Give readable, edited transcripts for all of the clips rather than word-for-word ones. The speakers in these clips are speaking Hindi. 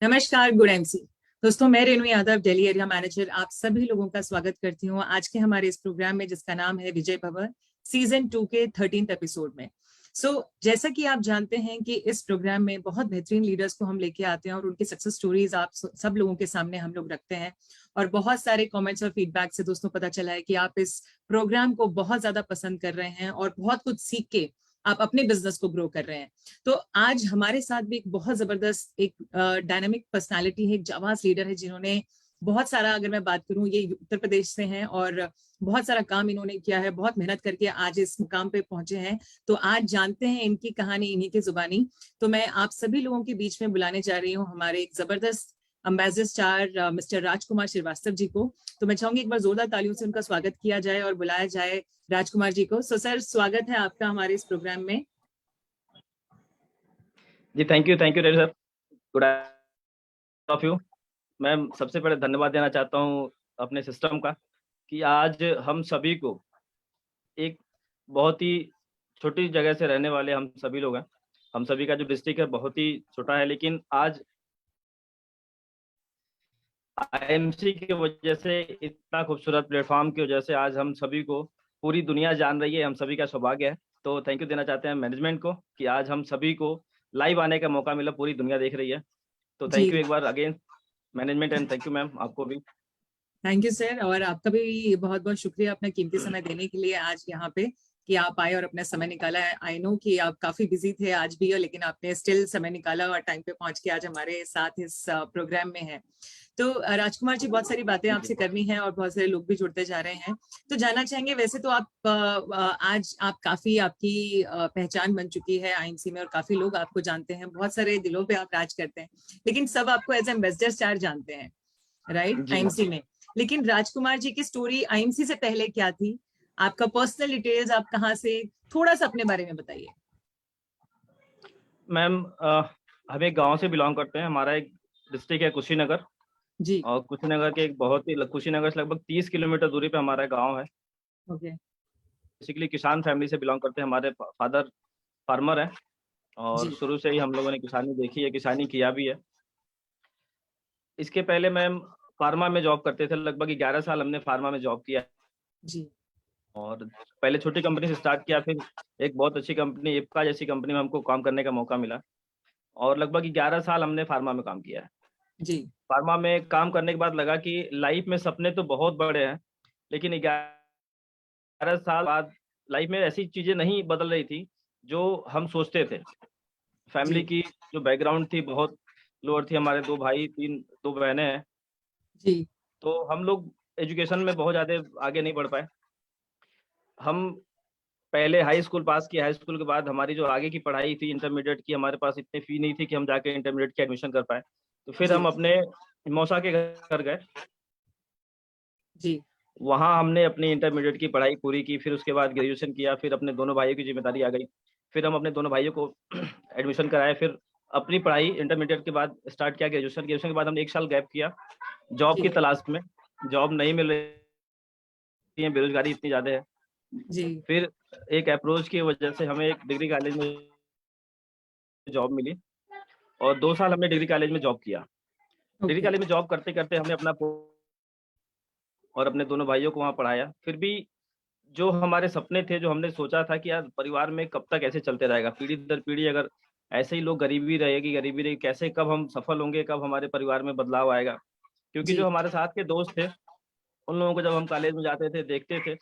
नमस्कार गुड एमसी दोस्तों, मैं रेणु यादव, दिल्ली एरिया मैनेजर, आप सभी लोगों का स्वागत करती हूँ आज के हमारे इस प्रोग्राम में जिसका नाम है विजय भव सीजन 2 के 13th एपिसोड में। जैसा कि आप जानते हैं कि इस प्रोग्राम में बहुत बेहतरीन लीडर्स को हम लेके आते हैं और उनकी सक्सेस स्टोरीज आप सब लोगों के सामने हम लोग रखते हैं। और बहुत सारे कमेंट्स और फीडबैक से दोस्तों पता चला है कि आप इस प्रोग्राम को बहुत ज्यादा पसंद कर रहे हैं और बहुत कुछ सीख के आप अपने बिजनेस को ग्रो कर रहे हैं। तो आज हमारे साथ भी एक बहुत जबरदस्त एक डायनामिक पर्सनालिटी है, एक जाबाज लीडर है जिन्होंने बहुत सारा, अगर मैं बात करूं, ये उत्तर प्रदेश से हैं और बहुत सारा काम इन्होंने किया है, बहुत मेहनत करके आज इस मुकाम पे पहुंचे हैं। तो आज जानते हैं इनकी कहानी इन्हीं की जुबानी। तो मैं आप सभी लोगों के बीच में बुलाने जा रही हूँ हमारे एक जबरदस्त अम्बेसडर स्टार मिस्टर राजकुमार श्रीवास्तव जी को। तो मैं चाहूंगी एक बार जोरदार तालियों से उनका स्वागत किया जाए और बुलाया जाए राजकुमार जी को। सर, स्वागत है आपका हमारे इस प्रोग्राम में। जी thank you Renu sir. Good of you. मैं सबसे पहले धन्यवाद देना चाहता हूँ अपने सिस्टम का कि आज हम सभी को, एक बहुत ही छोटी जगह से रहने वाले हम सभी लोग हैं, हम सभी का जो डिस्ट्रिक्ट है बहुत ही छोटा है, लेकिन आज आईएमसी की वजह से, इतना खूबसूरत प्लेटफॉर्म की वजह से आज हम सभी को पूरी दुनिया जान रही है। हम सभी का सौभाग्य है। तो थैंक यू देना चाहते हैं मैनेजमेंट को कि आज हम सभी को लाइव आने का मौका मिला, पूरी दुनिया देख रही है। तो थैंक यू एक बार again management, and thank you ma'am आपको भी। थैंक यू सर, और आपका भी बहुत बहुत शुक्रिया अपना कीमती समय देने के लिए आज यहाँ पे, कि आप आए और अपना समय निकाला है। आई नो कि आप काफी बिजी थे आज भी, लेकिन आपने स्टिल समय निकाला और टाइम पे पहुंच के आज हमारे साथ इस प्रोग्राम में है। तो राजकुमार जी, बहुत सारी बातें आपसे करनी है और बहुत सारे लोग भी जुड़ते जा रहे हैं। तो जानना चाहेंगे, वैसे तो आप आज आप काफी, आपकी पहचान बन चुकी है आईएमसी में और काफी लोग आपको जानते हैं, बहुत सारे दिलों पे आप राज करते हैं, लेकिन सब आपको एज एम्बेसडर स्टार जानते हैं, राइट, आईएमसी में। लेकिन राजकुमार जी की स्टोरी आईएमसी से पहले क्या थी, आपका पर्सनल डिटेल्स, आप कहाँ से, थोड़ा सा अपने बारे में बताइए। मैम हम एक गांव से बिलोंग करते हैं। हमारा एक डिस्ट्रिक्ट है कुशीनगर जी। और कुशीनगर के एक बहुत ही, कुशीनगर से लगभग 30 किलोमीटर दूरी पे हमारा गांव है। ओके। बेसिकली किसान फैमिली से बिलोंग करते हैं। हमारे फादर फार्मर हैं और जी। शुरू से ही हम लोगों ने किसानी देखी है, किसानी किया भी है। इसके पहले मैम फार्मा में जॉब करते थे, लगभग 11 साल हमने फार्मा में जॉब किया। जी। और पहले छोटी कंपनी से स्टार्ट किया, फिर एक बहुत अच्छी कंपनी, इप्का जैसी कंपनी में हमको काम करने का मौका मिला और लगभग 11 साल हमने फार्मा में काम किया है। जी। फार्मा में काम करने के बाद लगा कि लाइफ में सपने तो बहुत बड़े हैं, लेकिन 11 साल बाद लाइफ में ऐसी चीजें नहीं बदल रही थी जो हम सोचते थे। फैमिली जी। की जो बैकग्राउंड थी बहुत लोअर थी। हमारे 2 भाई 2 बहनें हैं। जी। तो हम लोग एजुकेशन में बहुत ज्यादा आगे नहीं बढ़ पाए। हम पहले हाई स्कूल पास किया, हाई स्कूल के बाद हमारी जो आगे की पढ़ाई थी इंटरमीडिएट की, हमारे पास इतनी फी नहीं थी कि हम जाके इंटरमीडिएट की एडमिशन कर पाए। तो फिर जी। हम अपने मौसा के घर गए। जी। वहाँ हमने अपनी इंटरमीडिएट की पढ़ाई पूरी की, फिर उसके बाद ग्रेजुएशन किया। फिर अपने दोनों भाइयों की जिम्मेदारी आ गई, फिर हम अपने दोनों भाइयों को एडमिशन कराए। फिर अपनी पढ़ाई इंटरमीडिएट के बाद स्टार्ट किया ग्रेजुएशन। ग्रेजुएशन के बाद हमने 1 साल गैप किया जॉब जी। की तलाश में। जॉब नहीं मिल रही है, बेरोजगारी इतनी ज्यादा है। जी। फिर एक अप्रोच की वजह से हमें एक डिग्री कॉलेज में जॉब मिली और 2 साल हमने डिग्री कॉलेज में जॉब किया। Degree okay. कॉलेज में जॉब करते करते हमने अपना और अपने दोनों भाइयों को वहाँ पढ़ाया। फिर भी जो हमारे सपने थे, जो हमने सोचा था कि यार परिवार में कब तक ऐसे चलते रहेगा, पीढ़ी दर पीढ़ी अगर ऐसे ही लोग, गरीबी रहेगी, गरीबी रहेगी, कैसे, कब हम सफल होंगे, कब हमारे परिवार में बदलाव आएगा। क्योंकि जी। जो हमारे साथ के दोस्त थे, उन लोगों को जब हम कॉलेज में जाते थे, देखते थे,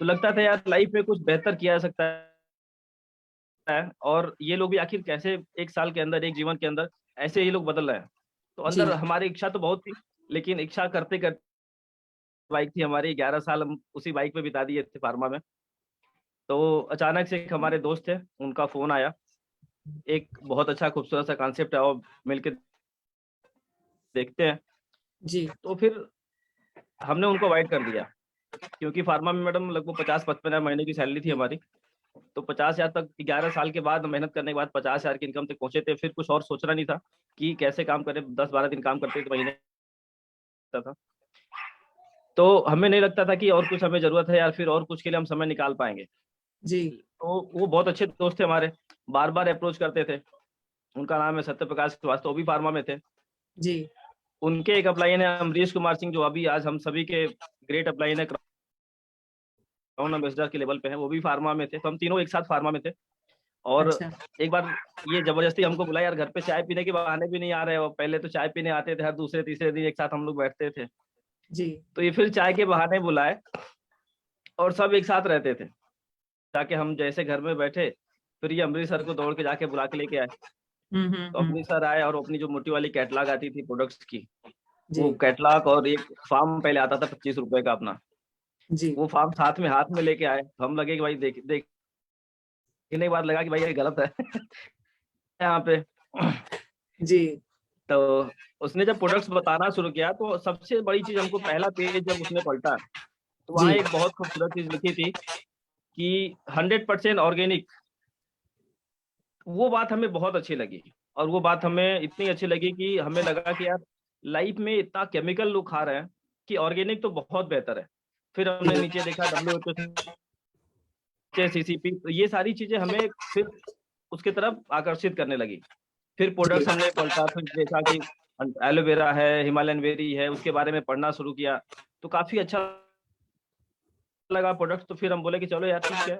तो लगता था यार लाइफ में कुछ बेहतर किया जा सकता है। और ये लोग भी आखिर कैसे 1 साल के अंदर, एक जीवन के अंदर ऐसे ही लोग बदल रहे हैं। तो जी। अंदर हमारी इच्छा तो बहुत थी, लेकिन इच्छा करते करते, बाइक थी हमारी, 11 साल हम उसी बाइक पे बिता दिए थे फार्मा में। तो अचानक से एक हमारे दोस्त थे, उनका फोन आया, एक बहुत अच्छा खूबसूरत सा कॉन्सेप्ट है और मिलके देखते हैं। जी। तो फिर हमने उनको अवॉइड कर दिया, क्योंकि फार्मा में मैडम लगभग 50-55 महीने की सैलरी थी जी। हमारी। तो 50,000 तक, 11 साल के बाद मेहनत करने के बाद 50,000 की इनकम तक पहुंचे थे। फिर कुछ और सोचना नहीं था कि कैसे काम करें। 10-12 दिन काम करते थे महीने था। तो हमें नहीं लगता था कि और कुछ हमें जरूरत है यार, फिर और कुछ के लिए हम समय निकाल पाएंगे। जी। तो वो बहुत अच्छे दोस्त थे हमारे, बार बार अप्रोच करते थे। उनका नाम है सत्य प्रकाश श्रीवास्तव, वो भी फार्मा में थे। जी उनके एक अपलाइन है अमरीश कुमार सिंह, जो अभी आज हम सभी के ग्रेट अपलाइन है, क्राउन एम्बेसडर के लेवल पे है। वो भी फार्मा में थे, तो हम तीनों एक साथ फार्मा में थे। और अच्छा एक बार ये जबरदस्ती हमको बुलाया, यार घर पे चाय पीने के बहाने भी नहीं आ रहे हो। पहले तो चाय पीने आते थे, हर दूसरे तीसरे दिन एक साथ हम लोग बैठते थे। जी तो ये फिर चाय के बहाने बुलाए और सब एक साथ रहते थे। जाके हम जैसे घर में बैठे, फिर ये अमरीश सर को दौड़ के जाके बुला के लेके आए। तो हम्म। अमरीश सर आए और अपनी जो मोटी वाली कैटलॉग आती थी प्रोडक्ट्स की, जी वो कैटलॉग और एक फॉर्म पहले आता था 25 रुपए का अपना, जी वो फॉर्म साथ में हाथ में लेके आए। हम लगे कि भाई देखने के बाद लगा कि भाई ये गलत है यहाँ पे। जी तो उसने जब प्रोडक्ट्स बताना शुरू किया, तो सबसे बड़ी चीज हमको, पहला पेज जब उसने पलटा, तो वहाँ जी एक बहुत खूबसूरत चीज लिखी थी कि 100% ऑर्गेनिक। वो बात हमें बहुत अच्छी लगी, और वो बात हमें इतनी अच्छी लगी कि हमें लगा कि यार लाइफ में इतना केमिकल लोग खा रहे हैं कि ऑर्गेनिक तो बहुत बेहतर है। फिर हमने नीचे देखा WHO, CCP, तो ये सारी चीजें हमें फिर उसके तरफ आकर्षित करने लगी। फिर जी प्रोडक्ट्स हमने पलटा, फिर देखा कि एलोवेरा है, हिमालयन वेरी है, उसके बारे में पढ़ना शुरू किया। तो काफी अच्छा लगा प्रोडक्ट। तो फिर हम बोले कि चलो यार ठीक है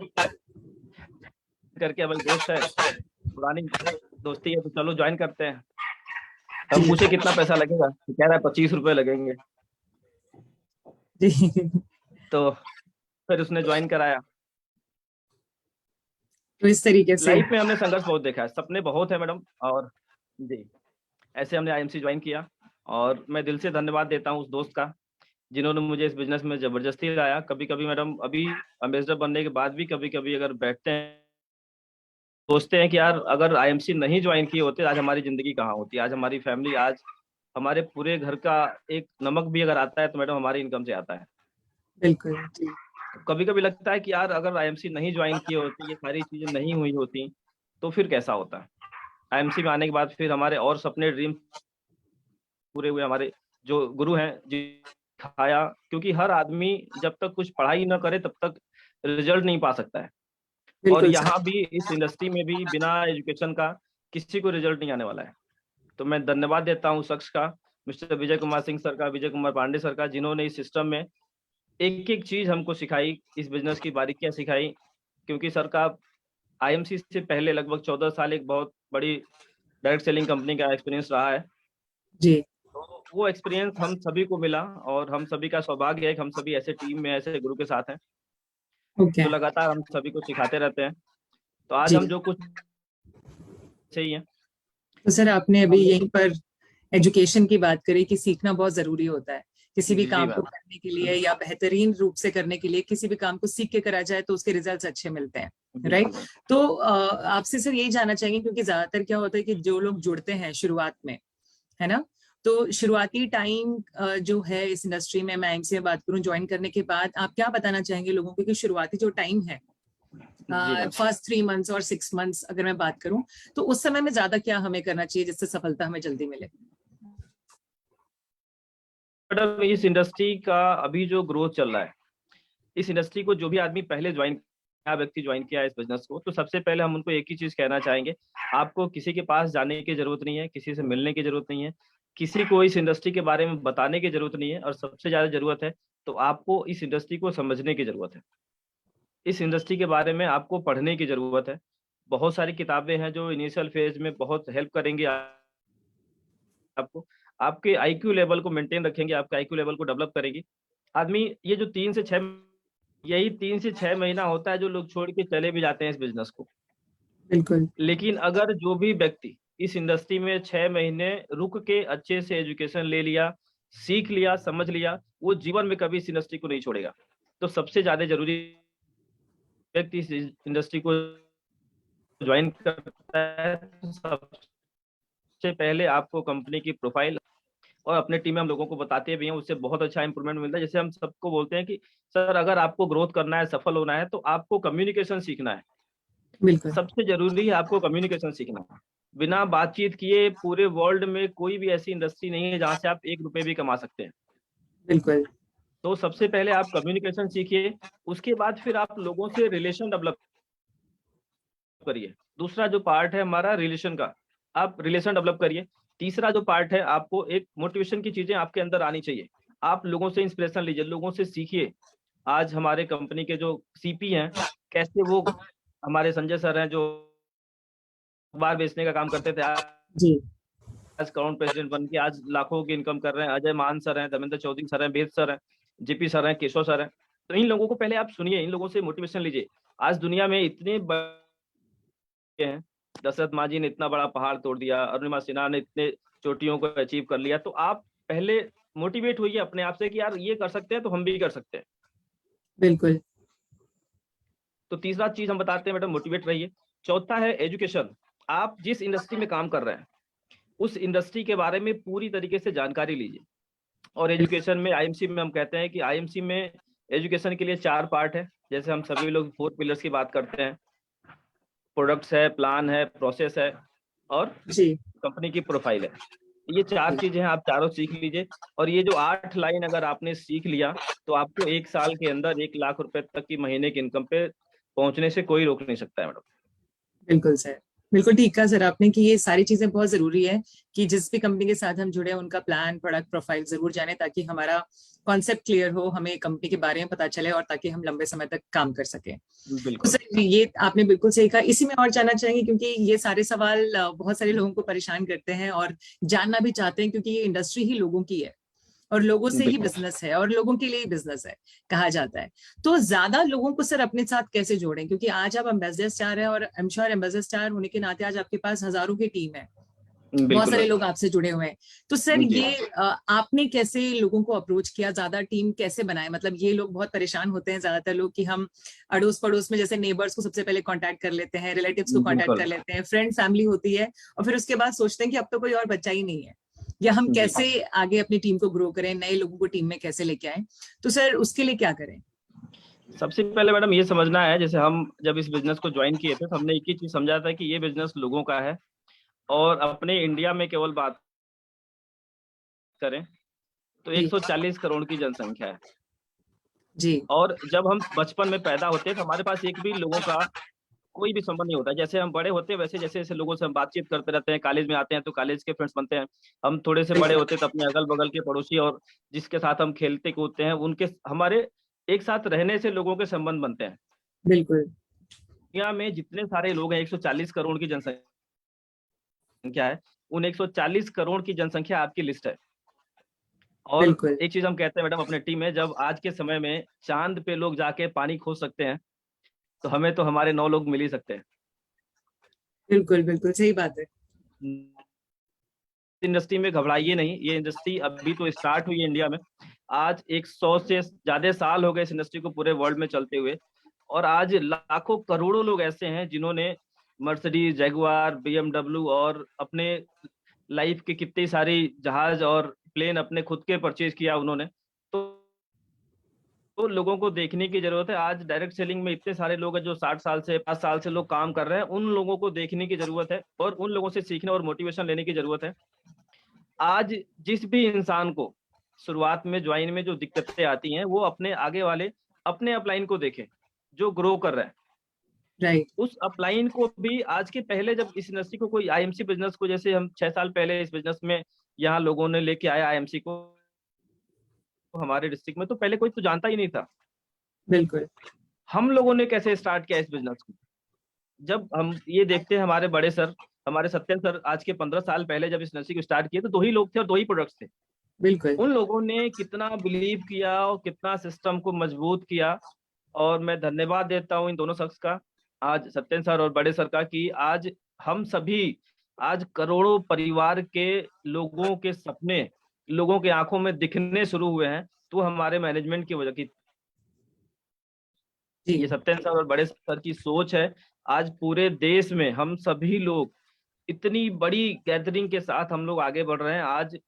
करके, अब दोस्त है, पुरानी दोस्ती है, तो चलो ज्वाइन करते हैं। तो हम जी पूछे कितना पैसा लगेगा, तो कह रहा है 25 रुपए लगेंगे। जी तो फिर उसने ज्वाइन कराया। तो इस तरीके से लाइफ में हमने संघर्ष बहुत देखा है, सपने बहुत है मैडम। और जी, ऐसे हमने IMC ज्वाइन किया। और मैं दिल से धन्यवाद देता हूँ उस दोस्त का, जिन्होंने मुझे इस बिजनेस में जबरदस्ती लाया। कभी कभी मैडम, अभी एम्बेसडर बनने के बाद भी कभी कभी अगर बैठते हैं, सोचते हैं कि यार अगर IMC नहीं ज्वाइन किए होते, आज हमारी जिंदगी कहाँ होती, आज हमारी फैमिली, आज हमारे पूरे घर का एक नमक भी अगर आता है तो मैडम हमारी इनकम से आता है। बिल्कुल जी तो कभी कभी लगता है कि यार अगर IMC नहीं ज्वाइन किए होते, ये सारी चीजें नहीं हुई होती, तो फिर कैसा होता। IMC में आने के बाद फिर हमारे और सपने, ड्रीम पूरे हुए। हमारे जो गुरु हैं जी खाया, क्योंकि हर आदमी जब तक कुछ पढ़ाई न करे तब तक रिजल्ट नहीं पा सकता है। और बिल्कुल यहाँ सर भी इस इंडस्ट्री में भी बिना एजुकेशन का किसी को रिजल्ट नहीं आने वाला है। तो मैं धन्यवाद देता हूँ उस शख्स का, मिस्टर विजय कुमार सिंह सर का, विजय कुमार पांडे सर का, जिन्होंने इस सिस्टम में एक एक चीज हमको सिखाई, इस बिजनेस की बारीकियां सिखाई। क्योंकि सर का IMC से पहले लगभग 14 साल एक बहुत बड़ी डायरेक्ट सेलिंग कंपनी का एक्सपीरियंस रहा है। जी तो वो एक्सपीरियंस हम सभी को मिला, और हम सभी का सौभाग्य है कि हम सभी ऐसे टीम में, ऐसे गुरु के साथ हैं, ओके जो लगातार हम सभी को सिखाते रहते हैं। तो आज जी हम जो कुछ सही है, तो सर आपने अभी हम यहीं पर एजुकेशन की बात करी कि सीखना बहुत जरूरी होता है किसी भी जी काम को मैम, करने के लिए या बेहतरीन रूप से करने के लिए। किसी भी काम को सीख के करा जाए तो उसके रिजल्ट्स अच्छे मिलते हैं, राइट। बिल्कुल मैम। तो आपसे सर यही जानना चाहेंगे, क्योंकि ज्यादातर क्या होता है कि जो लोग जुड़ते हैं शुरुआत में, है ना, तो शुरुआती टाइम जो है इस इंडस्ट्री में, मैं IMC में बात करूं ज्वाइन करने के बाद, आप क्या बताना चाहेंगे लोगों को कि शुरुआती जो टाइम है, जी मैम, फर्स्ट 3 मंथ्स और 6 मंथ्स अगर मैं बात करूं, तो उस समय में ज्यादा क्या हमें करना चाहिए जिससे सफलता हमें जल्दी मिले? मैडम इस इंडस्ट्री का अभी जो ग्रोथ चल रहा है, इस इंडस्ट्री को जो भी आदमी पहले ज्वाइन, नया व्यक्ति ज्वाइन किया है इस बिजनेस को, तो सबसे पहले हम उनको एक ही चीज कहना चाहेंगे, आपको किसी के पास जाने की जरूरत नहीं है, किसी से मिलने की जरूरत नहीं है, किसी को इस इंडस्ट्री के बारे में बताने की जरूरत नहीं है। और सबसे ज्यादा जरूरत है तो आपको इस इंडस्ट्री को समझने की जरूरत है। इस इंडस्ट्री के बारे में आपको पढ़ने की जरूरत है। बहुत सारी किताबें हैं जो इनिशियल फेज में बहुत हेल्प करेंगी आपको, आपके IQ लेवल को मेंटेन रखेंगे, आपके IQ लेवल को डेवलप करेंगी। आदमी ये जो 3 से 6, यही 3 से 6 महीना होता है जो लोग छोड़ के चले भी जाते हैं इस बिजनेस को। बिल्कुल लेकिन अगर जो भी व्यक्ति इस इंडस्ट्री में 6 महीने रुक के अच्छे से एजुकेशन ले लिया, सीख लिया, समझ लिया, वो जीवन में कभी इस इंडस्ट्री को नहीं छोड़ेगा। तो सबसे ज्यादा जरूरी, व्यक्ति इस इंडस्ट्री को ज्वाइन करता है, तो सबसे पहले आपको कंपनी की प्रोफाइल, और अपने टीम में हम लोगों को बताते भी हैं, उससे बहुत अच्छा इंप्रूवमेंट मिलता है। जैसे हम सबको बोलते हैं कि सर अगर आपको ग्रोथ करना है, सफल होना है, तो आपको कम्युनिकेशन सीखना है। बिल्कुल सबसे जरूरी है आपको कम्युनिकेशन सीखना है। बिना बातचीत किए पूरे वर्ल्ड में कोई भी ऐसी इंडस्ट्री नहीं है जहां से आप 1 रुपए भी कमा सकते हैं। बिल्कुल तो सबसे पहले आप कम्युनिकेशन सीखिए, उसके बाद फिर आप लोगों से रिलेशन डेवलप करिए। दूसरा जो पार्ट है हमारा रिलेशन का, आप रिलेशन डेवलप करिए। तीसरा जो पार्ट है, आपको एक मोटिवेशन की चीजें आपके अंदर आनी चाहिए। आप लोगों से इंस्पिरेशन लीजिए, लोगों से सीखिए। आज हमारे कंपनी के जो सीपी हैं, कैसे वो हमारे संजय सर हैं जो अखबार बेचने का काम करते थे, जी आज करोड़ प्रेसिडेंट बन के आज लाखों की इनकम कर रहे हैं। अजय मान सर हैं, धर्मेंद्र चौधरी सर हैं, वेद सर हैं, जेपी सर हैं, केशव सर हैं। तो इन लोगों को पहले आप सुनिए, इन लोगों से मोटिवेशन लीजिए। आज दुनिया में इतने बड़े हैं, दशरथ मांझी ने इतना बड़ा पहाड़ तोड़ दिया, अरुणिमा सिन्हा ने इतने चोटियों को अचीव कर लिया। तो आप पहले मोटिवेट होइए अपने आप से कि यार ये कर सकते हैं तो हम भी कर सकते हैं। बिल्कुल। तो तीसरा चीज हम बताते हैं मैडम, मोटिवेट रहिए। चौथा है एजुकेशन। आप जिस इंडस्ट्री में काम कर रहे हैं उस इंडस्ट्री के बारे में पूरी तरीके से जानकारी लीजिए। और एजुकेशन में आईएमसी में हम कहते हैं कि आईएमसी में एजुकेशन के लिए 4 पार्ट है। जैसे हम सभी लोग 4 पिलर्स की बात करते हैं, प्रोडक्ट्स है, प्लान है, प्रोसेस है और जी कंपनी की प्रोफाइल है। ये 4 चीजें हैं, आप चारों सीख लीजिए। और ये जो 8 लाइन अगर आपने सीख लिया तो आपको 1 साल के अंदर 1 लाख रुपए तक की महीने की इनकम पे पहुंचने से कोई रोक नहीं सकता है मैडम। बिल्कुल सर, बिल्कुल ठीक कहा सर आपने कि ये सारी चीजें बहुत जरूरी है कि जिस भी कंपनी के साथ हम जुड़े हैं उनका प्लान, प्रोडक्ट, प्रोफाइल जरूर जाने ताकि हमारा कॉन्सेप्ट क्लियर हो, हमें कंपनी के बारे में पता चले और ताकि हम लंबे समय तक काम कर सकें। तो बिल्कुल सर ये आपने बिल्कुल सही कहा। इसी में और जानना चाहेंगे क्योंकि ये सारे सवाल बहुत सारे लोगों को परेशान करते हैं और जानना भी चाहते हैं क्योंकि ये इंडस्ट्री ही लोगों की है और लोगों से ही बिल्कुल। बिजनेस है और लोगों के लिए ही बिजनेस है कहा जाता है। तो ज्यादा लोगों को सर अपने साथ कैसे जोड़ें, क्योंकि आज आप एम्बेसडर स्टार है और I am sure ambassador star होने के नाते आज आपके पास हजारों की टीम है, बहुत बिल्कुल सारे मैडम। लोग आपसे जुड़े हुए हैं। तो सर जी। ये आपने कैसे लोगों को अप्रोच किया, ज्यादा टीम कैसे बनाए? मतलब ये लोग बहुत परेशान होते हैं ज्यादातर लोग कि हम अड़ोस पड़ोस में जैसे नेबर्स को सबसे पहले कांटेक्ट कर लेते हैं, रिलेटिव्स को कांटेक्ट कर बिल्कुल। लेते हैं, फ्रेंड फैमिली होती है और फिर उसके बाद सोचते हैं कि अब तो कोई और बच्चा ही नहीं है, या हम जी। कैसे आगे अपनी टीम को ग्रो करें, नए लोगों को टीम में कैसे लेके आए। तो सर उसके लिए क्या करें? सबसे पहले मैडम ये समझना है, जैसे हम जब इस बिजनेस को ज्वाइन किए थे तो हमने एक ही चीज समझा था कि ये बिजनेस लोगों का है। और अपने इंडिया में केवल बात करें तो जी 140 करोड़ की जनसंख्या है। जी और जब हम बचपन में पैदा होते हैं तो हमारे पास एक भी लोगों का कोई भी संबंध नहीं होता है। जैसे हम बड़े होते हैं वैसे जैसे जैसे लोगों से हम बातचीत करते रहते हैं, कॉलेज में आते हैं तो कॉलेज के फ्रेंड्स बनते हैं। हम थोड़े से बड़े बिल्कुल होते हैं तो अपने अगल बगल के पड़ोसी और जिसके साथ हम खेलते कूदते हैं उनके हमारे एक साथ रहने से लोगों के संबंध बनते हैं। बिल्कुल दुनिया में जितने सारे लोग हैं, 140 करोड़ की जनसंख्या है, उन 140 करोड़ की जनसंख्या आपकी लिस्ट है। और बिल्कुल एक चीज हम कहते हैं मैडम अपने टीम में, जब आज के समय में चांद पे लोग जाके पानी खोज सकते हैं तो हमें तो हमारे 9 लोग मिल ही सकते हैं। बिल्कुल बिल्कुल सही बात है। इंडस्ट्री में घबराइए नहीं, ये इंडस्ट्री अभी तो स्टार्ट हुई है इंडिया में। आज 100 से ज्यादा साल हो गए इस इंडस्ट्री को पूरे वर्ल्ड में चलते हुए। और आज लाखों करोड़ों लोग ऐसे हैं जिन्होंने मर्सिडीज, जगुआर, बीएमडब्ल्यू और अपने लाइफ के कितनी सारी जहाज और प्लेन अपने खुद के परचेज किया उन्होंने। तो लोगों को देखने की जरूरत है। आज डायरेक्ट सेलिंग में इतने सारे लोग हैं जो 60 साल से 5 साल से लोग काम कर रहे हैं, उन लोगों को देखने की जरूरत है और उन लोगों से सीखने और मोटिवेशन लेने की जरूरत है। आज जिस भी इंसान को शुरुआत में ज्वाइन में जो दिक्कतें आती हैं वो अपने आगे वाले अपने अपलाइन को देखे जो ग्रो कर रहे हैं। राइट उस अपलाइन को भी आज के पहले जब इस इंडस्ट्री को कोई आईएमसी बिजनेस को, जैसे हम 6 साल पहले इस बिजनेस में यहाँ लोगों ने लेके आया आईएमसी को हमारे डिस्ट्रिक्ट में, तो पहले कोई तो जानता ही नहीं था। बिल्कुल हम लोगों ने कैसे स्टार्ट किया इस बिजनेस को, जब हम ये देखते हैं हमारे बड़े सर, हमारे सत्यन सर आज के 15 साल पहले जब इस इंडस्ट्री को स्टार्ट किए तो 2 ही लोग थे और 2 ही प्रोडक्ट्स थे। बिल्कुल उन लोगों ने कितना बिलीव किया और कितना सिस्टम को मजबूत किया। और मैं धन्यवाद देता हूँ इन दोनों शख्स का, आज सत्यन सर और बड़े सर का, कि आज हम सभी आज करोड़ों परिवार के लोगों के सपने लोगों के आंखों में दिखने शुरू हुए हैं। तो हमारे मैनेजमेंट की वजह की, जी ये सत्यन सर और बड़े सर की सोच है। आज पूरे देश में हम सभी लोग इतनी बड़ी गैदरिंग के साथ हम लोग आगे बढ़ रहे हैं। आज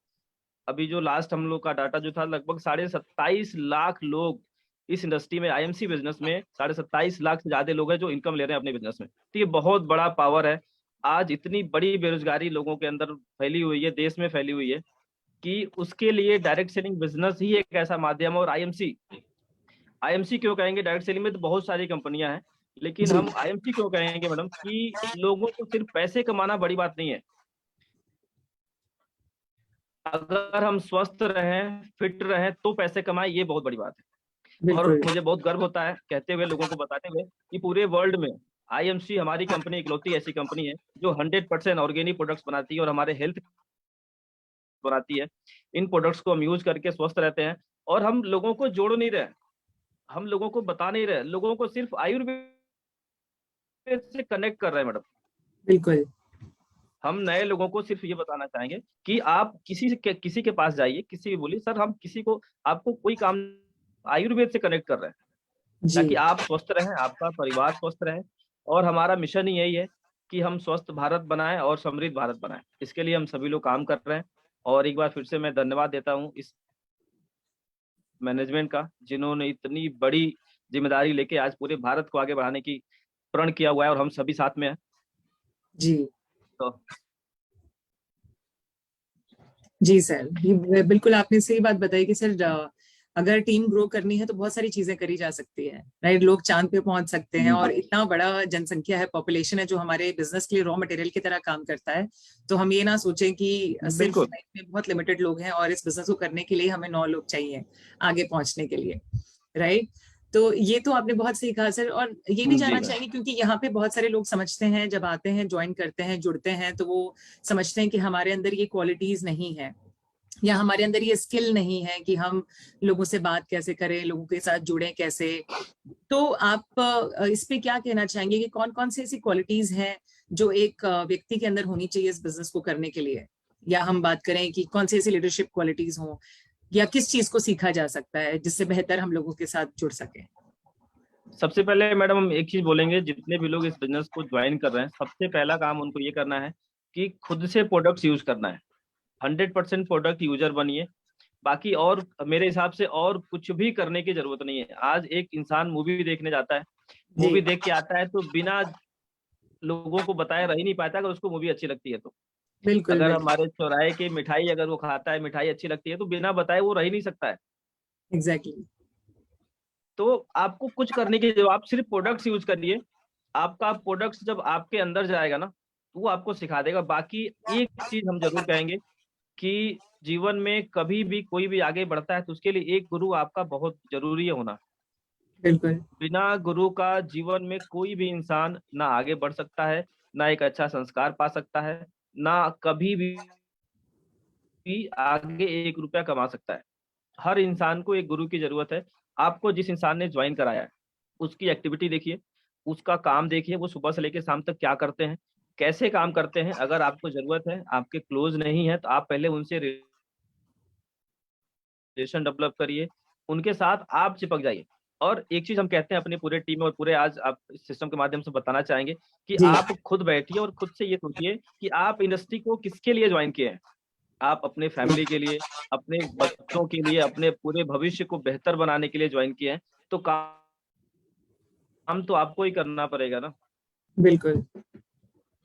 अभी जो लास्ट हम लोग का डाटा जो था, लगभग 27.5 लाख लोग इस इंडस्ट्री में आईएमसी बिजनेस में 27.5 लाख से ज्यादा लोग हैं जो इनकम ले रहे हैं अपने बिजनेस में। तो ये बहुत बड़ा पावर है। आज इतनी बड़ी बेरोजगारी लोगों के अंदर फैली हुई है, देश में फैली हुई है, कि उसके लिए डायरेक्ट सेलिंग बिजनेस ही एक ऐसा माध्यम है। और आईएमसी आईएमसी क्यों कहेंगे, डायरेक्ट सेलिंग में तो बहुत सारी कंपनियां हैं, लेकिन जी हम आईएमसी क्यों कहेंगे मैडम, कि लोगों को सिर्फ पैसे कमाना बड़ी बात नहीं है। अगर हम स्वस्थ रहें, फिट रहें तो पैसे कमाएं, ये बहुत बड़ी बात है। और बिल्कुल। मुझे बहुत गर्व होता है कहते हुए, लोगों को बताते हुए, कि पूरे वर्ल्ड में आईएमसी हमारी कंपनी इकलौती ऐसी कंपनी है जो 100% ऑर्गेनिक प्रोडक्ट्स बनाती है और हमारे हेल्थ बनाती है। इन प्रोडक्ट्स को हम यूज करके स्वस्थ रहते हैं, और हम लोगों को जोड़ नहीं रहे, हम लोगों को बता नहीं रहे, लोगों को सिर्फ आयुर्वेद से कनेक्ट कर रहे हैं मैडम। बिल्कुल। हम नए लोगों को सिर्फ ये बताना चाहेंगे कि आप किसी के पास जाइए, किसी भी बोलिए, सर हम किसी को, आपको कोई काम, आयुर्वेद से कनेक्ट कर रहे हैं जी। ताकि आप स्वस्थ रहें, आपका परिवार स्वस्थ रहे। और हमारा मिशन ही यही है कि हम स्वस्थ भारत बनाएं और समृद्ध भारत बनाएं। इसके लिए हम सभी लोग काम कर रहे हैं। और एक बार फिर से मैं धन्यवाद देता हूं इस मैनेजमेंट का, जिन्होंने इतनी बड़ी जिम्मेदारी लेके आज पूरे भारत को आगे बढ़ाने की प्रण किया हुआ है, और हम सभी साथ में हैं। जी। तो जी सर, ये बिल्कुल आपने सही बात बताई कि सर अगर टीम ग्रो करनी है तो बहुत सारी चीजें करी जा सकती है, राइट। लोग चांद पे पहुंच सकते हैं, और इतना बड़ा जनसंख्या है, पॉपुलेशन है जो हमारे बिजनेस के लिए रॉ मटेरियल की तरह काम करता है। तो हम ये ना सोचें कि सिर्फ बिल्कुल में बहुत लिमिटेड लोग हैं और इस बिजनेस को करने के लिए हमें 9 लोग चाहिए आगे पहुंचने के लिए, राइट। तो ये तो आपने बहुत सही कहा सर। और ये भी जी जानना मैम। चाहेंगे क्योंकि यहाँ पे बहुत सारे लोग समझते हैं, जब आते हैं, ज्वाइन करते हैं, जुड़ते हैं, तो वो समझते हैं कि हमारे अंदर ये क्वालिटीज नहीं है, या हमारे अंदर ये स्किल नहीं है कि हम लोगों से बात कैसे करें, लोगों के साथ जुड़े कैसे। तो आप इस पे क्या कहना चाहेंगे कि कौन कौन सी ऐसी क्वालिटीज हैं जो एक व्यक्ति के अंदर होनी चाहिए इस बिजनेस को करने के लिए, या हम बात करें कि कौन सी ऐसी लीडरशिप क्वालिटीज हों, या किस चीज को सीखा जा सकता है जिससे बेहतर हम लोगों के साथ जुड़ सके। सबसे पहले मैडम हम एक चीज बोलेंगे, जितने भी लोग इस बिजनेस को ज्वाइन कर रहे हैं, सबसे पहला काम उनको ये करना है कि खुद से प्रोडक्ट्स यूज करना है। 100% प्रोडक्ट यूजर बनिए। बाकी और मेरे हिसाब से और कुछ भी करने की जरूरत नहीं है। आज एक इंसान मूवी देखने जाता है, जी। मूवी देख के आता है, तो बिना लोगों को बताए रह ही नहीं पाता अगर उसको मूवी अच्छी लगती है तो। बिल्कुल अगर बिल्कुल। हमारे चौराहे की मिठाई अगर वो खाता है, मिठाई अच्छी लगती है, तो बिना बताए वो रह ही नहीं सकता है। एग्जैक्टली। तो आपको कुछ करने की जब आप सिर्फ प्रोडक्ट्स यूज करिए, आपका प्रोडक्ट्स जब आपके अंदर जाएगा ना, तो वो आपको सिखा देगा। बाकी एक चीज हम जरूर कहेंगे कि जीवन में कभी भी कोई भी आगे बढ़ता है तो उसके लिए एक गुरु आपका बहुत जरूरी है होना। बिल्कुल। बिना गुरु का जीवन में कोई भी इंसान ना आगे बढ़ सकता है, ना एक अच्छा संस्कार पा सकता है, ना कभी भी आगे 1 रुपया कमा सकता है। हर इंसान को एक गुरु की जरूरत है। आपको जिस इंसान ने ज्वाइन कराया है, उसकी एक्टिविटी देखिए, उसका काम देखिए, वो सुबह से लेकर शाम तक क्या करते हैं, कैसे काम करते हैं। अगर आपको जरूरत है, आपके क्लोज नहीं है, तो आप पहले उनसे रिलेशन डेवलप करिए, उनके साथ आप चिपक जाइए। और एक चीज हम कहते हैं अपनी पूरे टीम में, और पूरे आज आप इस सिस्टम के माध्यम से बताना चाहेंगे कि जी। आप खुद बैठिए और खुद से ये सोचिए कि आप इंडस्ट्री को किसके लिए ज्वाइन किए हैं। आप अपने फैमिली के लिए, अपने बच्चों के लिए, अपने पूरे भविष्य को बेहतर बनाने के लिए ज्वाइन किए हैं, तो काम तो आपको ही करना पड़ेगा ना। बिल्कुल।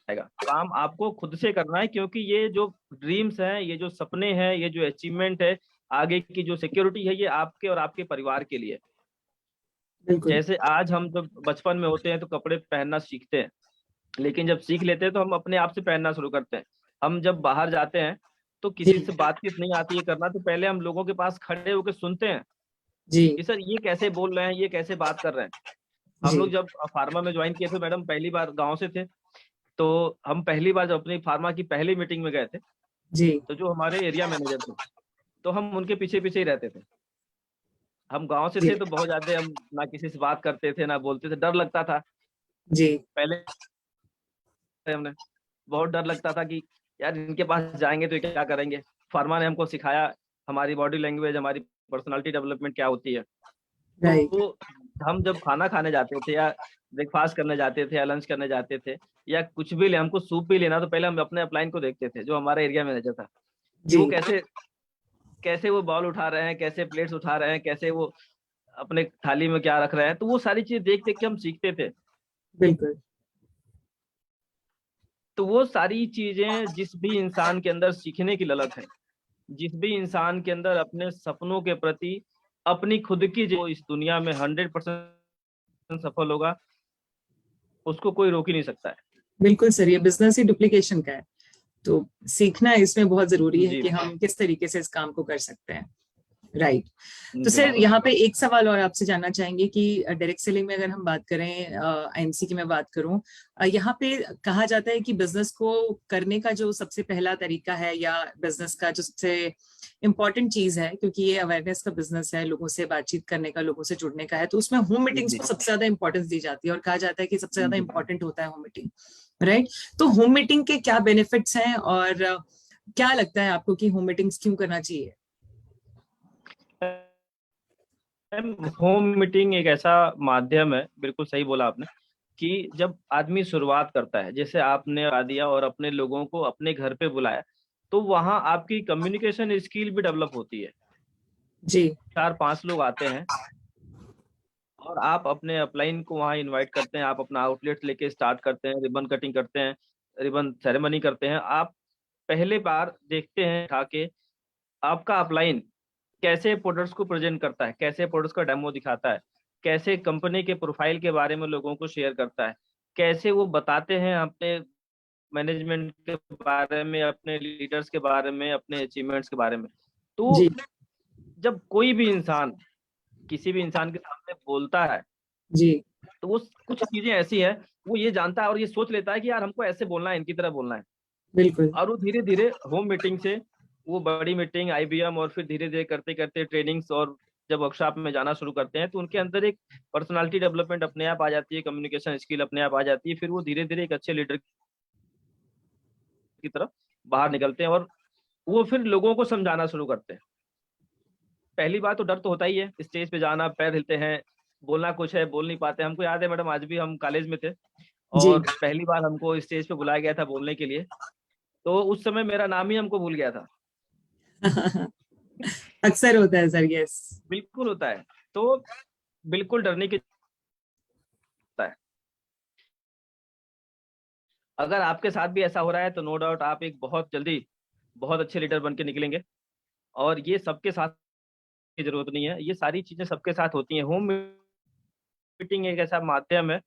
काम आपको खुद से करना है, क्योंकि ये जो ड्रीम्स हैं, ये जो सपने हैं, ये जो अचीवमेंट है, आगे की जो सिक्योरिटी है, ये आपके और आपके परिवार के लिए। बिल्कुल। जैसे आज हम जब बचपन में होते हैं तो कपड़े पहनना सीखते हैं, लेकिन जब सीख लेते हैं तो हम अपने आप से पहनना शुरू करते हैं। हम जब बाहर जाते हैं तो जी। किसी से बातचीत नहीं आती है करना, तो पहले हम लोगों के पास खड़े होकर सुनते हैं जी। कि सर ये कैसे बोल रहे हैं, ये कैसे बात कर रहे हैं। हम जी। लोग जब फार्मा में ज्वाइन किए थे मैडम, पहली बार गांव से थे, तो हम पहली बार जब अपनी फार्मा की पहली मीटिंग में गए थे, जी। तो जो हमारे एरिया मैनेजर थे, तो हम उनके पीछे पीछे ही रहते थे। हम गांव से जी। थे तो बहुत ज्यादा हम ना किसी से बात करते थे, ना बोलते थे, डर लगता था। जी। पहले हमने बहुत डर लगता था कि यार इनके पास जाएंगे तो ये क्या करेंगे। फार्मा ने हमको सिखाया हमारी बॉडी लैंग्वेज, हमारी पर्सनालिटी डेवलपमेंट क्या होती है। राइट। तो हम जब खाना खाने जाते थे, या ब्रेकफास्ट करने जाते थे, या लंच करने जाते थे, या कुछ भी ले, हमको सूप भी लेना, तो पहले हम अपने अपलाइन को देखते थे, जो हमारा एरिया मैनेजर था, कि जी। वो कैसे कैसे वो बॉल उठा रहे हैं, कैसे प्लेट्स उठा रहे हैं, कैसे वो अपने थाली में क्या रख रहे हैं। तो वो सारी चीज देख देख के हम सीखते थे। बिल्कुल। तो वो सारी चीजें, जिस भी इंसान के अंदर सीखने की ललक है, जिस भी इंसान के अंदर अपने सपनों के प्रति, अपनी खुद की, जो इस दुनिया में 100% सफल होगा, उसको कोई रोक ही नहीं सकता है। बिल्कुल सर, ये बिजनेस ही डुप्लीकेशन का है। तो सीखना इसमें बहुत जरूरी है जी कि हम किस तरीके से इस काम को कर सकते हैं। राइट। तो सर बिल्कुल। यहाँ पे एक सवाल और आपसे जानना चाहेंगे कि डायरेक्ट सेलिंग में अगर हम बात करें, एमसी की मैं बात करूं, यहाँ पे कहा जाता है कि बिजनेस को करने का जो सबसे पहला तरीका है या बिजनेस का जो सबसे इम्पोर्टेंट चीज है, क्योंकि ये अवेयरनेस का बिजनेस है, लोगों से बातचीत करने का, लोगों से जुड़ने का है, तो उसमें होम मीटिंग्स जी को सबसे ज्यादा इंपॉर्टेंस दी जाती है और कहा जाता है कि सबसे ज्यादा जी। इंपॉर्टेंट होता है होम मीटिंग। राइट। तो होम मीटिंग के क्या बेनिफिट्स हैं और क्या लगता है आपको कि होम मीटिंग्स क्यों करना चाहिए? होम मीटिंग एक ऐसा माध्यम है, बिल्कुल सही बोला आपने, कि जब आदमी शुरुआत करता है, जैसे आपने बता दिया और अपने लोगों को अपने घर पे बुलाया, तो वहां आपकी कम्युनिकेशन स्किल भी डेवलप होती है। जी 4-5 लोग आते हैं और आप अपने अपलाइन को वहां इनवाइट करते हैं, आप अपना आउटलेट लेके स्टार्ट करते हैं, रिबन कटिंग करते हैं, रिबन सेरेमनी करते हैं। आप पहले बार देखते हैं उठा के आपका अपलाइन कैसे प्रोडक्ट्स को प्रेजेंट करता है, कैसे प्रोडक्ट्स का डेमो दिखाता है, कैसे कंपनी के प्रोफाइल के बारे में लोगों को शेयर करता है, कैसे वो बताते हैं अपने मैनेजमेंट के बारे में, अपने लीडर्स के बारे में, अपने अचीवमेंट्स के बारे में। तो जी जब कोई भी इंसान किसी भी इंसान के सामने बोलता है, जी तो वो कुछ चीजें ऐसी है, वो ये जानता है और ये सोच लेता है कि यार हमको ऐसे बोलना है, इनकी तरह बोलना है। बिल्कुल। और वो धीरे धीरे होम मीटिंग से वो बड़ी मीटिंग, आईबीएम, और फिर धीरे धीरे करते करते ट्रेनिंग्स, और जब वर्कशॉप में जाना शुरू करते हैं तो उनके अंदर एक पर्सनालिटी डेवलपमेंट अपने आप आ जाती है, कम्युनिकेशन स्किल अपने आप आ जाती है। फिर वो धीरे धीरे एक अच्छे लीडर की तरफ बाहर निकलते हैं और वो फिर लोगों को समझाना शुरू करते हैं। पहली बात तो डर तो होता ही है, स्टेज पे जाना, पैर हिलते हैं, बोलना कुछ है, बोल नहीं पाते। हमको याद है मैडम, आज भी हम कॉलेज में थे जी और पहली बार हमको स्टेज पे बुलाया गया था बोलने के लिए, तो उस समय मेरा नाम ही हमको भूल गया था। अक्सर होता है सर, यस। बिल्कुल होता है। तो बिल्कुल डरने की जरूरत है। अगर आपके साथ भी ऐसा हो रहा है तो नो डाउट आप एक बहुत जल्दी बहुत अच्छे लीडर बन के निकलेंगे। और ये सबके साथ की जरूरत नहीं है, ये सारी चीजें सबके साथ होती हैं। होम मीटिंग एक ऐसा माध्यम है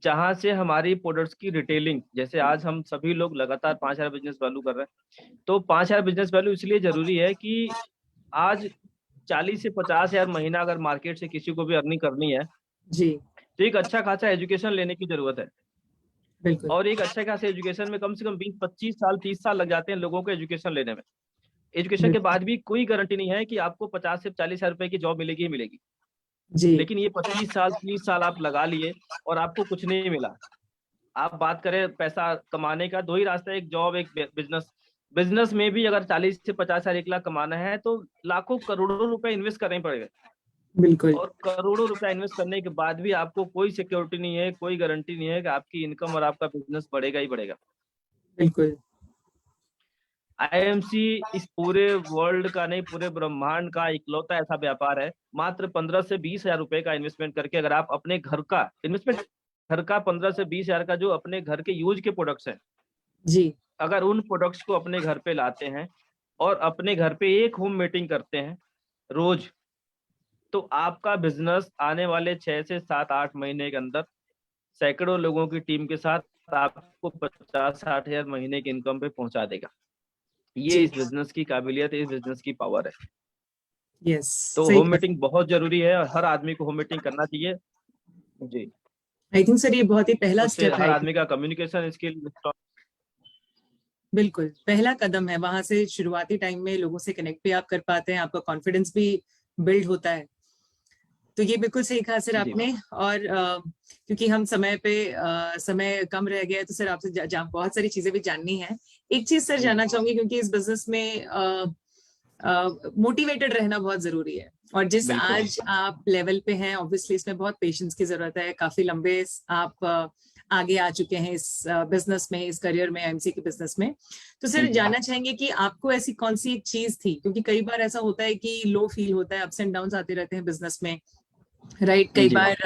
जहां से हमारी प्रोडक्ट्स की रिटेलिंग, जैसे आज हम सभी लोग लगातार 5,000 बिजनेस वैल्यू कर रहे हैं, तो 5,000 बिजनेस वैल्यू इसलिए जरूरी है कि आज 40 से 50 हजार महीना अगर मार्केट से किसी को भी अर्निंग करनी है, जी तो एक अच्छा खासा एजुकेशन लेने की जरूरत है। बिल्कुल और एक अच्छे खासे एजुकेशन में कम से कम 20-25 साल 30 साल लग जाते हैं लोगों को एजुकेशन लेने में। एजुकेशन के बिल्कुल। बाद भी कोई गारंटी नहीं है कि आपको 50 से 40 हजार रुपए की जॉब मिलेगी ही मिलेगी। जी लेकिन ये 25 साल 30 साल आप लगा लिए और आपको कुछ नहीं मिला। आप बात करें पैसा कमाने का, दो ही रास्ता है, एक जॉब, एक बिजनेस। बिजनेस में भी अगर 40 से 50 हजार 1 लाख कमाना है तो लाखों करोड़ों रुपए इन्वेस्ट करने पड़ेगा। बिल्कुल और करोड़ों रुपया इन्वेस्ट करने के बाद भी आपको कोई सिक्योरिटी नहीं है, कोई गारंटी नहीं है कि आपकी इनकम और आपका बिजनेस बढ़ेगा ही बढ़ेगा। बिल्कुल। आईएमसी इस पूरे वर्ल्ड का नहीं, पूरे ब्रह्मांड का इकलौता ऐसा व्यापार है, मात्र 15 से 20 हजार रुपए का इन्वेस्टमेंट करके अगर आप अपने घर का इन्वेस्टमेंट, घर का 15 से 20 हजार का जो अपने घर के यूज के प्रोडक्ट्स हैं, जी अगर उन प्रोडक्ट्स को अपने घर पे लाते हैं और अपने घर पे एक होम मीटिंग करते हैं रोज, तो आपका बिजनेस आने वाले 6 से 7-8 महीने के अंदर सैकड़ों लोगों की टीम के साथ आपको 50-60 हजार महीने की इनकम पे पहुंचा देगा। ये जी इस बिजनेस की काबिलियत है, इस बिजनेस की पावर है। यस। तो सही होम कहा। मीटिंग बहुत जरूरी है और हर आदमी को होम मीटिंग करना चाहिए। जी। आई थिंक सर ये बहुत ही पहला उससे स्टेप हर है। आदमी का कम्युनिकेशन स्किल। बिल्कुल पहला कदम है, वहां से शुरुआती टाइम में लोगों से कनेक्ट भी आप कर पाते हैं, आपका कॉन्फिडेंस भी बिल्ड होता है। तो ये बिल्कुल सही कहा सर जी आपने। और क्योंकि हम समय पे समय कम रह गया है, तो सर आपसे बहुत सारी चीजें भी जाननी है। एक चीज सर जी जानना चाहूंगी, क्योंकि इस बिजनेस में मोटिवेटेड रहना बहुत जरूरी है, और जिस बिल्कुल। आज आप लेवल पे हैं, ऑब्वियसली इसमें बहुत पेशेंस की जरूरत है। काफी लंबे आप आगे आ चुके हैं इस बिजनेस में, इस करियर में, एमसी के बिजनेस में। तो सर जी जानना चाहेंगे कि आपको ऐसी कौन सी एक चीज थी, क्योंकि कई बार ऐसा होता है कि लो फील होता है, अप्स एंड डाउन आते रहते हैं बिजनेस में, राइट। कई जी। बार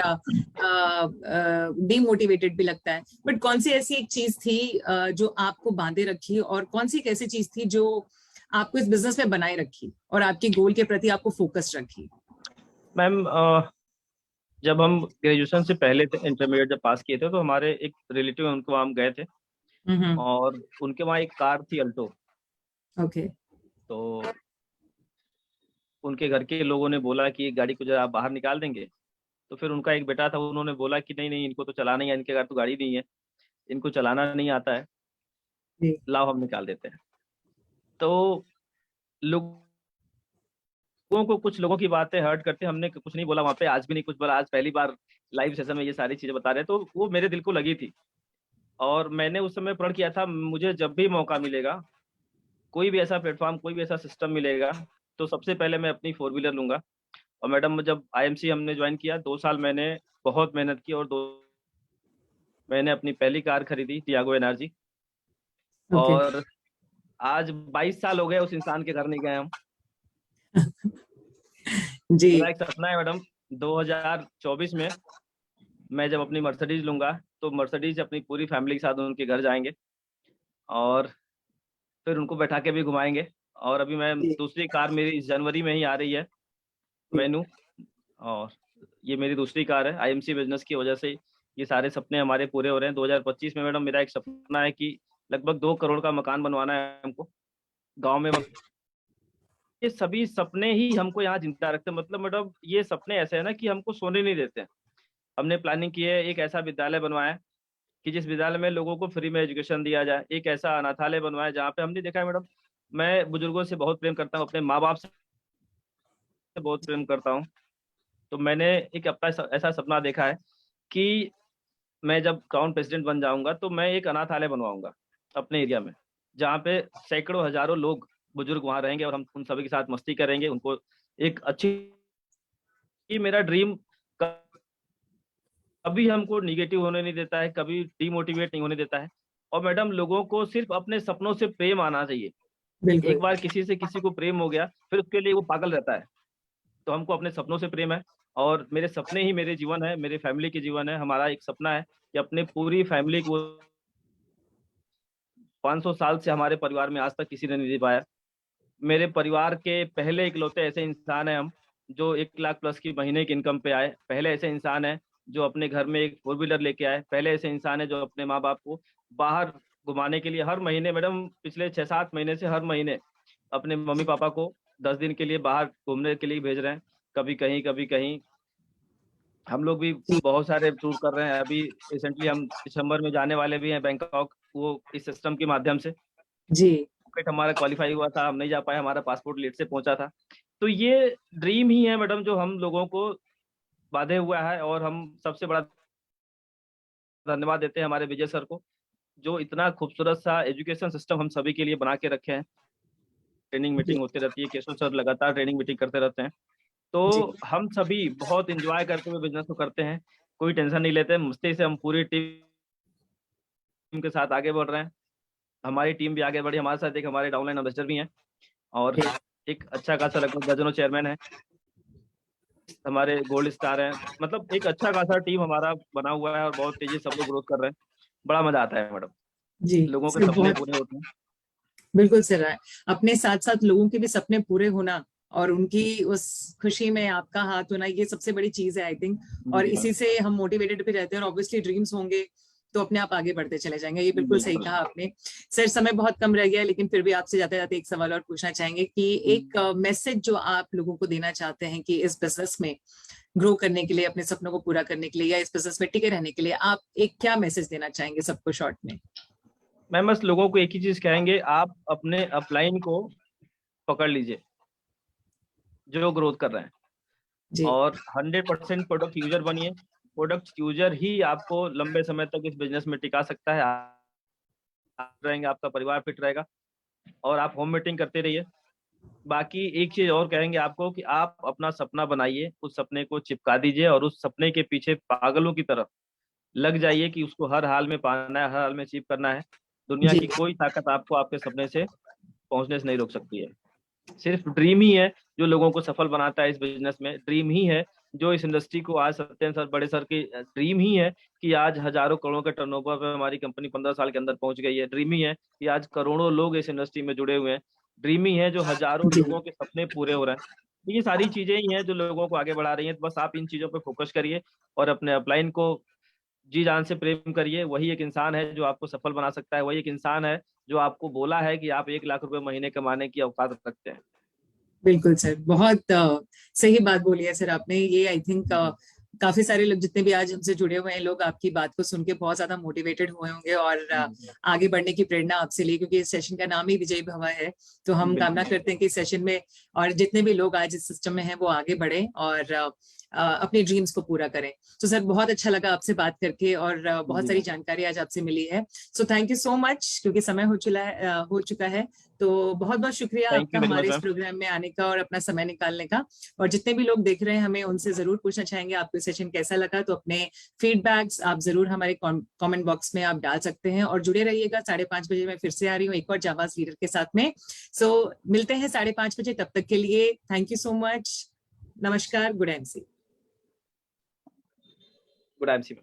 डीमोटिवेटेड भी लगता है, बट कौन सी ऐसी एक चीज थी जो आपको बांधे रखी, और कौन सी एक ऐसी चीज थी जो आपको इस बिजनेस में बनाए रखी और आपके गोल के प्रति आपको फोकस रखी? मैम, जब हम ग्रेजुएशन से पहले थे, इंटरमीडिएट जब पास किए थे, तो हमारे एक रिलेटिव, उनको हम गए थे और उनके वहाँ एक कार थी अल्टो। ओके। तो उनके घर के लोगों ने बोला कि एक गाड़ी को जरा आप बाहर निकाल देंगे। तो फिर उनका एक बेटा था, उन्होंने बोला कि नहीं नहीं, इनको तो चलाना ही है, इनके घर तो गाड़ी नहीं है, इनको चलाना नहीं आता है, जी। लाओ हम निकाल देते हैं। तो लोगों को, कुछ लोगों की बातें हर्ट करते, हमने कुछ नहीं बोला वहां पे, आज भी नहीं कुछ बोला। आज पहली बार लाइव सेशन में ये सारी चीजें बता रहे हैं, तो वो मेरे दिल को लगी थी। और मैंने उस समय प्रण किया था, मुझे जब भी मौका मिलेगा, कोई भी ऐसा प्लेटफॉर्म, कोई भी ऐसा सिस्टम मिलेगा, तो सबसे पहले मैं अपनी 4 व्हीलर लूंगा। और मैडम, जब आईएमसी हमने ज्वाइन किया, 2 साल मैंने बहुत मेहनत की, और मैंने अपनी पहली कार खरीदी, टियागो एनर्जी। ओके। और आज 22 साल हो गए उस इंसान के घर नहीं गए हम। जी। मेरा एक सपना है मैडम, 2024 में मैं जब अपनी मर्सिडीज लूंगा, तो मर्सिडीज अपनी पूरी फैमिली के साथ उनके घर जाएंगे, और फिर उनको बैठा के भी घुमाएंगे। और अभी मैं, जी। दूसरी कार मेरी इस जनवरी में ही आ रही है, जी। वेन्यू। और ये मेरी दूसरी कार है। आईएमसी बिजनेस की वजह से ये सारे सपने हमारे पूरे हो रहे हैं। 2025 में मैडम मेरा एक सपना है कि लगभग 2 करोड़ का मकान बनवाना है हमको, गांव में। ये सभी सपने ही हमको यहाँ जिंदा रखते हैं। मतलब मैडम, ये सपने ऐसे हैं ना कि हमको सोने नहीं देते हैं। हमने प्लानिंग की है, एक ऐसा विद्यालय बनवाया है कि जिस विद्यालय में लोगों को फ्री में एजुकेशन दिया जाए। एक ऐसा अनाथालय बनवाया जहाँ पे हमने देखा है मैडम, मैं बुजुर्गों से बहुत प्रेम करता हूँ, अपने माँ बाप से बहुत प्रेम करता हूँ। तो मैंने एक अपना ऐसा सपना देखा है कि मैं जब टाउन प्रेसिडेंट बन जाऊंगा, तो मैं एक अनाथालय बनवाऊंगा अपने एरिया में, जहाँ पे सैकड़ों हजारों लोग, बुजुर्ग वहां रहेंगे, और हम उन सभी के साथ मस्ती करेंगे। उनको एक अच्छी, ये मेरा ड्रीम कभी हमको निगेटिव होने नहीं देता है, कभी डिमोटिवेट नहीं होने देता है। और मैडम, लोगों को सिर्फ अपने सपनों से प्रेम आना चाहिए। एक बिल्कुल। बार किसी से किसी को प्रेम हो गया, फिर उसके लिए वो पागल रहता है। तो हमको अपने सपनों से प्रेम है, और मेरे सपने ही मेरे जीवन है, मेरे फैमिली के जीवन है। हमारा एक सपना है कि अपने पूरी फैमिली को, 500 साल से हमारे परिवार में आज तक किसी ने नहीं दे पाया। मेरे परिवार के पहले इकलौते ऐसे इंसान हैं हम, जो 1 लाख प्लस की महीने की इनकम पे आए। पहले ऐसे इंसान हैं जो अपने घर में एक 4 व्हीलर लेके आए। पहले ऐसे इंसान है जो अपने माँ बाप को बाहर घुमाने के लिए हर महीने, मैडम पिछले 6-7 महीने से हर महीने अपने मम्मी पापा को 10 दिन के लिए बाहर घूमने के लिए भेज रहे हैं, कभी कहीं कभी कहीं। हम लोग भी जी। बहुत सारे टूर कर रहे हैं। अभी रिसेंटली हम दिसंबर में जाने वाले भी हैं बैंकॉक, वो इस सिस्टम के माध्यम से। जी। टिकट हमारा क्वालिफाई हुआ था, हम नहीं जा पाए, हमारा पासपोर्ट लेट से पहुंचा था। तो ये ड्रीम ही है मैडम, जो हम लोगों को बांधे हुआ है। और हम सबसे बड़ा धन्यवाद देते हैं हमारे विजय सर को, जो इतना खूबसूरत सा एजुकेशन सिस्टम हम सभी के लिए बना के रखे हैं। ट्रेनिंग जी। मीटिंग होती रहती है, केशव सर लगातार ट्रेनिंग मीटिंग करते रहते हैं। तो जी। हम सभी बहुत इंजॉय करते हुए बिजनेस को करते हैं, कोई टेंशन नहीं लेते, मस्ती से हम पूरी टीम के साथ आगे बढ़ रहे हैं। हमारी टीम भी आगे बढ़ी, हमारे साथ एक हमारे डाउनलाइन एम्बेसडर भी हैं, और जी। एक अच्छा खासा लगभग दर्जनों चेयरमैन है, हमारे गोल्ड स्टार हैं। मतलब एक अच्छा खासा टीम हमारा बना हुआ है, और बहुत तेजी से सब लोग ग्रोथ कर रहे हैं। बड़ा मजा आता है मैडम, जी। लोगों के सर सपने बहुत, पूरे होते हैं। बिल्कुल सर। अपने साथ साथ लोगों के भी सपने पूरे होना और उनकी उस खुशी में आपका हाथ होना, ये सबसे बड़ी चीज है आई थिंक। और जी इसी से हम मोटिवेटेड भी रहते हैं, और ऑब्वियसली ड्रीम्स होंगे तो अपने आप आगे बढ़ते चले जाएंगे। ये बिल्कुल सही बिल्कुल। कहा आपने। सर समय बहुत कम रह गया है, लेकिन फिर भी आपसे जाते जाते एक सवाल और पूछना चाहेंगे कि एक मैसेज जो आप लोगों को देना चाहते हैं कि इस बिजनेस में ग्रो करने के लिए, अपने सपनों को पूरा करने के लिए, या इस बिजनेस में टिके रहने के लिए, आप एक क्या मैसेज देना चाहेंगे सबको शॉर्ट में? मैं बस लोगों को एक ही चीज कहेंगे, आप अपने अपलाइन को पकड़ लीजिए जो ग्रोथ कर रहे हैं, जी। और 100% प्रोडक्ट यूजर बनिए। प्रोडक्ट यूजर ही आपको लंबे समय तक इस बिजनेस में टिका सकता है। आप रहेंगे, आपका परिवार फिट रहेगा, और आप होम मीटिंग करते रहिए। बाकी एक चीज और कहेंगे आपको कि आप अपना सपना बनाइए, उस सपने को चिपका दीजिए, और उस सपने के पीछे पागलों की तरह लग जाइए कि उसको हर हाल में पाना है, हर हाल में अचीव करना है। दुनिया जी। की कोई ताकत आपको आपके सपने से पहुंचने से नहीं रोक सकती है। सिर्फ ड्रीम ही है जो लोगों को सफल बनाता है इस बिजनेस में। ड्रीम ही है जो इस इंडस्ट्री को, आज सत्येंद्र सर, बड़े सर की ड्रीम ही है कि आज हजारों करोड़ों के टर्नओवर पे हमारी कंपनी 15 साल के अंदर पहुंच गई है। ड्रीम ही है कि आज करोड़ों लोग इस इंडस्ट्री में जुड़े हुए हैं। ड्रीम ही है जो हजारों जी। लोगों के सपने पूरे हो रहे हैं। तो ये सारी चीजें ही हैं जो लोगों को आगे बढ़ा रही हैं। तो बस आप इन चीजों पे फोकस करिए, और अपने अपलाइन को जी जान से प्रेम करिए, वही एक इंसान है जो आपको सफल बना सकता है, वही एक इंसान है जो आपको बोला है कि आप 1 लाख रुपए महीने कमाने की औकात रखते हैं। बिल्कुल सर, बहुत सही बात बोली है सर आपने। ये आई थिंक काफी सारे लोग जितने भी आज हमसे जुड़े हुए हैं लोग आपकी बात को सुन के बहुत ज्यादा मोटिवेटेड हुए होंगे और आगे बढ़ने की प्रेरणा आपसे ली, क्योंकि इस सेशन का नाम ही विजय भव है। तो हम कामना करते हैं कि इस सेशन में और जितने भी लोग आज इस सिस्टम में हैं वो आगे बढ़े और अपने ड्रीम्स को पूरा करें। तो सर बहुत अच्छा लगा आपसे बात करके और बहुत सारी जानकारी आज आपसे मिली है। So thank you so much, क्योंकि समय हो चुका है। तो बहुत बहुत शुक्रिया थैंक आपका यू वेरी हमारे मच इस मैम। प्रोग्राम में आने का और अपना समय निकालने का। और जितने भी लोग देख रहे हैं हमें उनसे जरूर पूछना चाहेंगे आपको सेशन कैसा लगा। तो अपने फीडबैक्स आप जरूर हमारे कमेंट बॉक्स में आप डाल सकते हैं और जुड़े रहिएगा। 5:30 बजे मैं फिर से आ रही हूँ एक और जाबाज लीडर के साथ में। सो मिलते हैं 5:30 बजे, तब तक के लिए थैंक यू सो मच। नमस्कार, गुड एमसी। Good MC.